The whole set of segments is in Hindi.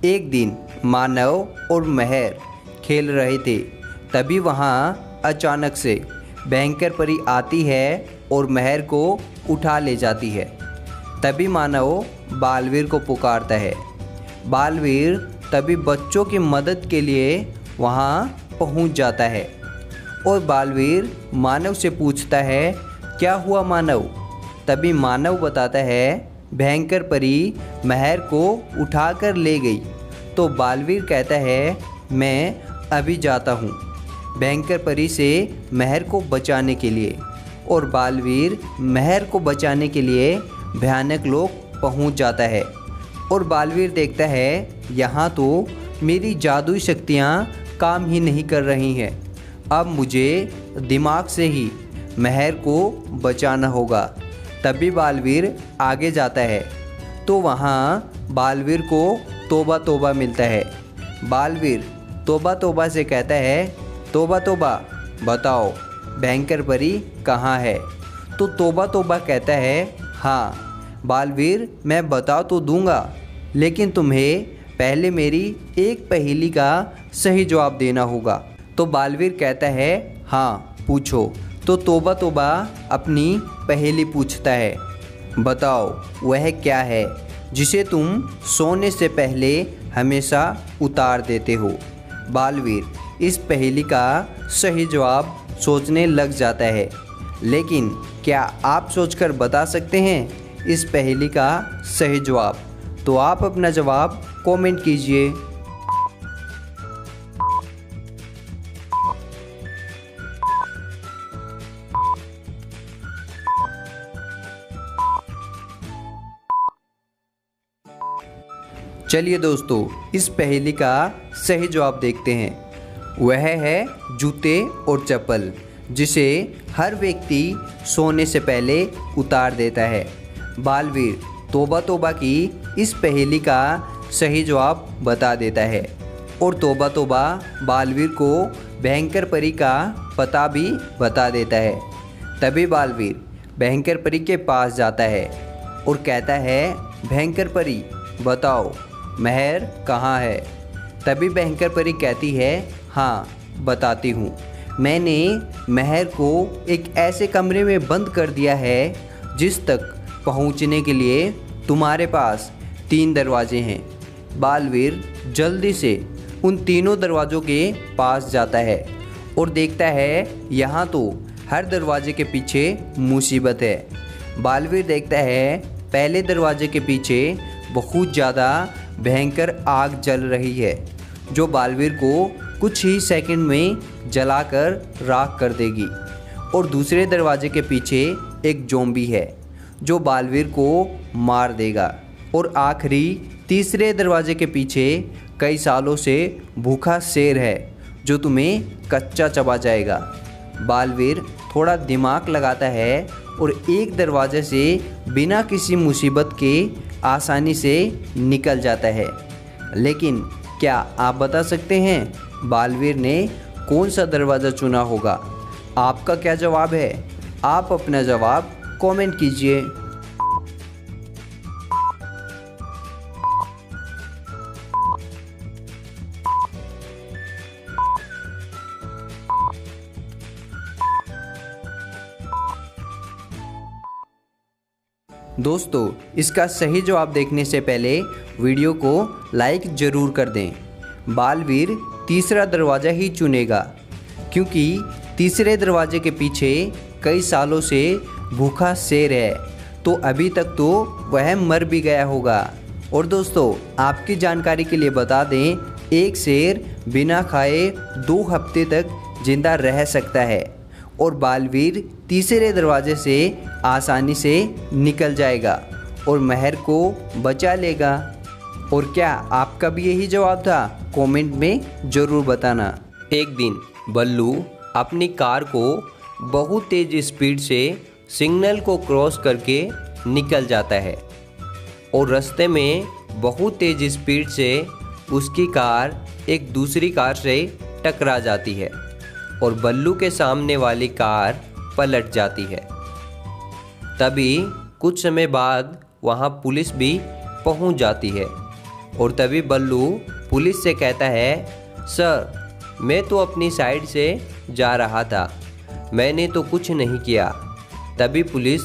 एक दिन मानव और महर खेल रहे थे। तभी वहाँ अचानक से भयंकर परी आती है और महर को उठा ले जाती है। तभी मानव बालवीर को पुकारता है। बालवीर तभी बच्चों की मदद के लिए वहाँ पहुँच जाता है और बालवीर मानव से पूछता है, क्या हुआ मानव? तभी मानव बताता है, भयंकर परी महर को उठाकर ले गई। तो बालवीर कहता है, मैं अभी जाता हूँ भयंकर परी से महर को बचाने के लिए। और बालवीर महर को बचाने के लिए भयानक लोक पहुँच जाता है। और बालवीर देखता है, यहाँ तो मेरी जादुई शक्तियाँ काम ही नहीं कर रही हैं। अब मुझे दिमाग से ही महर को बचाना होगा। तभी बालवीर आगे जाता है तो वहाँ बालवीर को तोबा तोबा मिलता है। बालवीर तोबा तोबा से कहता है, तोबा तोबा बताओ भयंकर परी कहाँ है? तो तोबा तोबा कहता है, हाँ बालवीर मैं बता तो दूंगा, लेकिन तुम्हें पहले मेरी एक पहेली का सही जवाब देना होगा। तो बालवीर कहता है, हाँ पूछो। तो तोबा तोबा अपनी पहेली पूछता है, बताओ वह क्या है जिसे तुम सोने से पहले हमेशा उतार देते हो? बालवीर इस पहेली का सही जवाब सोचने लग जाता है, लेकिन क्या आप सोचकर बता सकते हैं इस पहेली का सही जवाब? तो आप अपना जवाब कमेंट कीजिए। चलिए दोस्तों, इस पहेली का सही जवाब देखते हैं। वह है जूते और चप्पल, जिसे हर व्यक्ति सोने से पहले उतार देता है। बालवीर तोबा तोबा की इस पहेली का सही जवाब बता देता है और तोबा तोबा बालवीर को भयंकर परी का पता भी बता देता है। तभी बालवीर भयंकर परी के पास जाता है और कहता है, भयंकर परी बताओ महर कहाँ है? तभी भयंकर परी कहती है, हाँ बताती हूँ। मैंने महर को एक ऐसे कमरे में बंद कर दिया है जिस तक पहुँचने के लिए तुम्हारे पास 3 दरवाजे हैं। बालवीर जल्दी से उन तीनों दरवाज़ों के पास जाता है और देखता है, यहाँ तो हर दरवाजे के पीछे मुसीबत है। बालवीर देखता है, पहले दरवाजे के पीछे बहुत ज़्यादा भयंकर आग जल रही है, जो बालवीर को कुछ ही सेकंड में जलाकर राख कर देगी। और दूसरे दरवाजे के पीछे एक ज़ॉम्बी है जो बालवीर को मार देगा। और आखिरी तीसरे दरवाजे के पीछे कई सालों से भूखा शेर है जो तुम्हें कच्चा चबा जाएगा। बालवीर थोड़ा दिमाग लगाता है और एक दरवाजे से बिना किसी मुसीबत के आसानी से निकल जाता है। लेकिन क्या आप बता सकते हैं बालवीर ने कौन सा दरवाज़ा चुना होगा? आपका क्या जवाब है? आप अपना जवाब कमेंट कीजिए। दोस्तों, इसका सही जवाब देखने से पहले वीडियो को लाइक ज़रूर कर दें। बालवीर तीसरा दरवाज़ा ही चुनेगा क्योंकि तीसरे दरवाजे के पीछे कई सालों से भूखा शेर है, तो अभी तक तो वह मर भी गया होगा। और दोस्तों, आपकी जानकारी के लिए बता दें, एक शेर बिना खाए 2 हफ्ते तक जिंदा रह सकता है और बालवीर तीसरे दरवाजे से आसानी से निकल जाएगा और महर को बचा लेगा। और क्या आपका भी यही जवाब था? कमेंट में ज़रूर बताना। एक दिन बल्लू अपनी कार को बहुत तेज़ स्पीड से सिग्नल को क्रॉस करके निकल जाता है और रास्ते में बहुत तेज़ स्पीड से उसकी कार एक दूसरी कार से टकरा जाती है और बल्लू के सामने वाली कार पलट जाती है। तभी कुछ समय बाद वहाँ पुलिस भी पहुँच जाती है और तभी बल्लू पुलिस से कहता है, सर मैं तो अपनी साइड से जा रहा था, मैंने तो कुछ नहीं किया। तभी पुलिस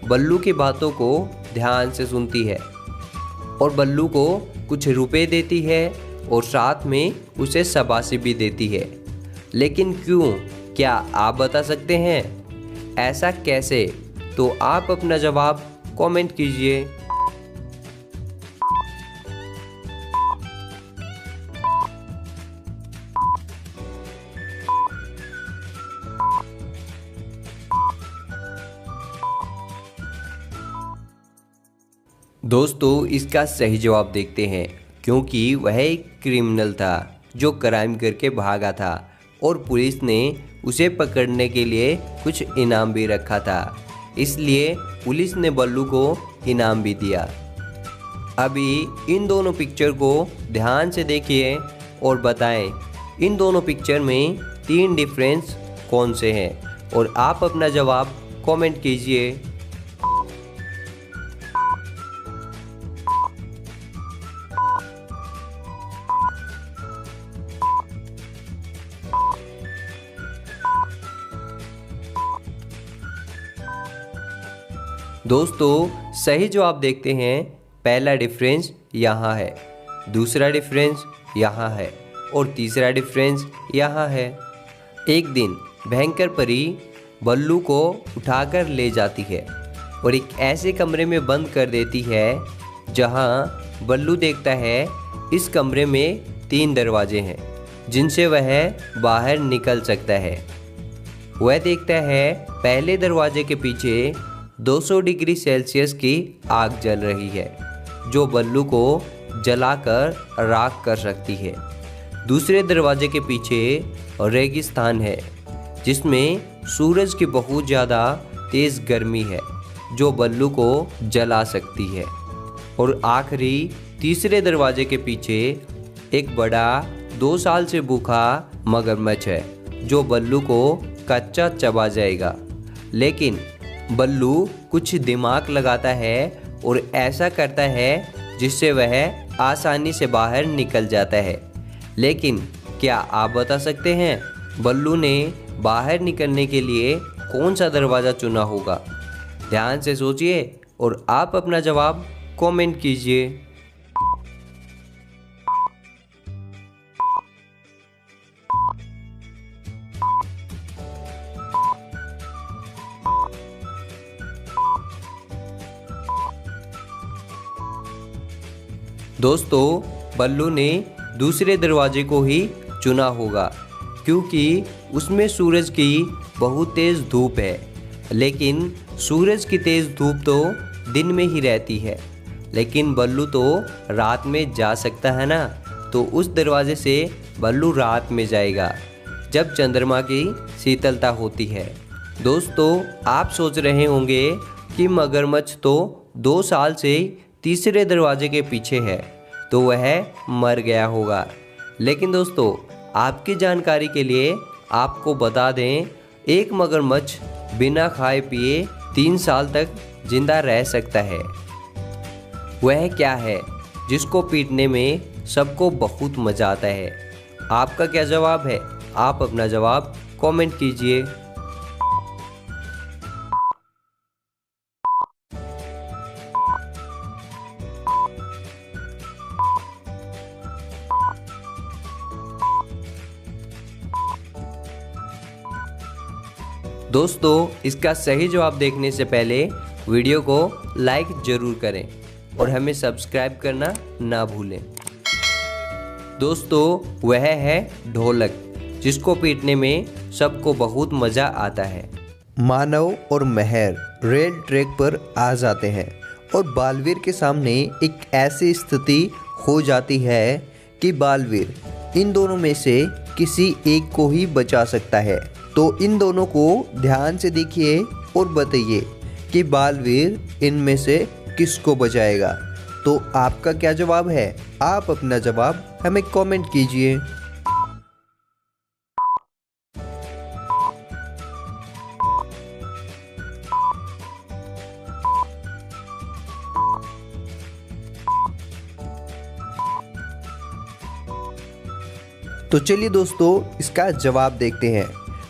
बल्लू की बातों को ध्यान से सुनती है और बल्लू को कुछ रुपए देती है और साथ में उसे शाबाशी भी देती है। लेकिन क्यों, क्या आप बता सकते हैं? ऐसा कैसे? तो आप अपना जवाब कमेंट कीजिए। दोस्तों इसका सही जवाब देखते हैं, क्योंकि वह एक क्रिमिनल था जो क्राइम करके भागा था और पुलिस ने उसे पकड़ने के लिए कुछ इनाम भी रखा था, इसलिए पुलिस ने बल्लू को इनाम भी दिया। अभी इन दोनों पिक्चर को ध्यान से देखिए और बताएं इन दोनों पिक्चर में 3 डिफरेंस कौन से हैं, और आप अपना जवाब कमेंट कीजिए। दोस्तों सही जवाब देखते हैं। पहला डिफरेंस यहाँ है, दूसरा डिफरेंस यहाँ है और तीसरा डिफरेंस यहाँ है। एक दिन भयंकर परी बल्लू को उठाकर ले जाती है और एक ऐसे कमरे में बंद कर देती है जहाँ बल्लू देखता है इस कमरे में 3 दरवाजे हैं जिनसे वह बाहर निकल सकता है। वह देखता है पहले दरवाजे के पीछे 200 डिग्री सेल्सियस की आग जल रही है जो बल्लू को जलाकर राख कर सकती है। दूसरे दरवाजे के पीछे रेगिस्तान है जिसमें सूरज की बहुत ज़्यादा तेज़ गर्मी है जो बल्लू को जला सकती है। और आखिरी तीसरे दरवाजे के पीछे एक बड़ा 2 साल से भूखा मगरमच्छ है जो बल्लू को कच्चा चबा जाएगा। लेकिन बल्लू कुछ दिमाग लगाता है और ऐसा करता है जिससे वह आसानी से बाहर निकल जाता है। लेकिन क्या आप बता सकते हैं बल्लू ने बाहर निकलने के लिए कौन सा दरवाज़ा चुना होगा? ध्यान से सोचिए और आप अपना जवाब कमेंट कीजिए। दोस्तों बल्लू ने दूसरे दरवाजे को ही चुना होगा क्योंकि उसमें सूरज की बहुत तेज़ धूप है। लेकिन सूरज की तेज़ धूप तो दिन में ही रहती है, लेकिन बल्लू तो रात में जा सकता है ना, तो उस दरवाजे से बल्लू रात में जाएगा जब चंद्रमा की शीतलता होती है। दोस्तों आप सोच रहे होंगे कि मगरमच्छ तो 2 साल से तीसरे दरवाजे के पीछे है तो वह मर गया होगा। लेकिन दोस्तों आपकी जानकारी के लिए आपको बता दें, एक मगरमच्छ बिना खाए पिए 3 साल तक जिंदा रह सकता है। वह क्या है जिसको पीटने में सबको बहुत मज़ा आता है? आपका क्या जवाब है? आप अपना जवाब कमेंट कीजिए। दोस्तों इसका सही जवाब देखने से पहले वीडियो को लाइक ज़रूर करें और हमें सब्सक्राइब करना ना भूलें। दोस्तों वह है ढोलक जिसको पीटने में सबको बहुत मज़ा आता है। मानव और मेहर रेल ट्रैक पर आ जाते हैं और बालवीर के सामने एक ऐसी स्थिति हो जाती है कि बालवीर इन दोनों में से किसी एक को ही बचा सकता है। तो इन दोनों को ध्यान से देखिए और बताइए कि बालवीर इनमें से किसको बचाएगा। तो आपका क्या जवाब है? आप अपना जवाब हमें कमेंट कीजिए। तो चलिए दोस्तों इसका जवाब देखते हैं।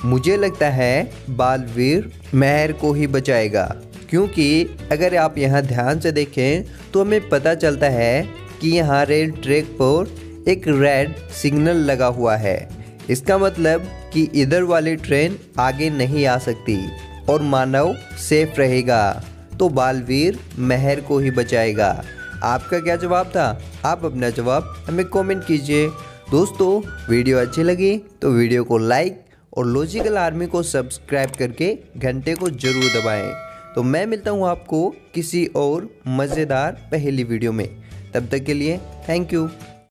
मुझे लगता है बालवीर महर को ही बचाएगा, क्योंकि अगर आप यहाँ ध्यान से देखें तो हमें पता चलता है कि यहाँ रेल ट्रैक पर एक रेड सिग्नल लगा हुआ है। इसका मतलब कि इधर वाली ट्रेन आगे नहीं आ सकती और मानव सेफ रहेगा, तो बालवीर महर को ही बचाएगा। आपका क्या जवाब था? आप अपना जवाब हमें कमेंट कीजिए। दोस्तों वीडियो अच्छी लगी तो वीडियो को लाइक और लॉजिकल आर्मी को सब्सक्राइब करके घंटे को जरूर दबाएं। तो मैं मिलता हूँ आपको किसी और मज़ेदार पहेली वीडियो में। तब तक के लिए थैंक यू।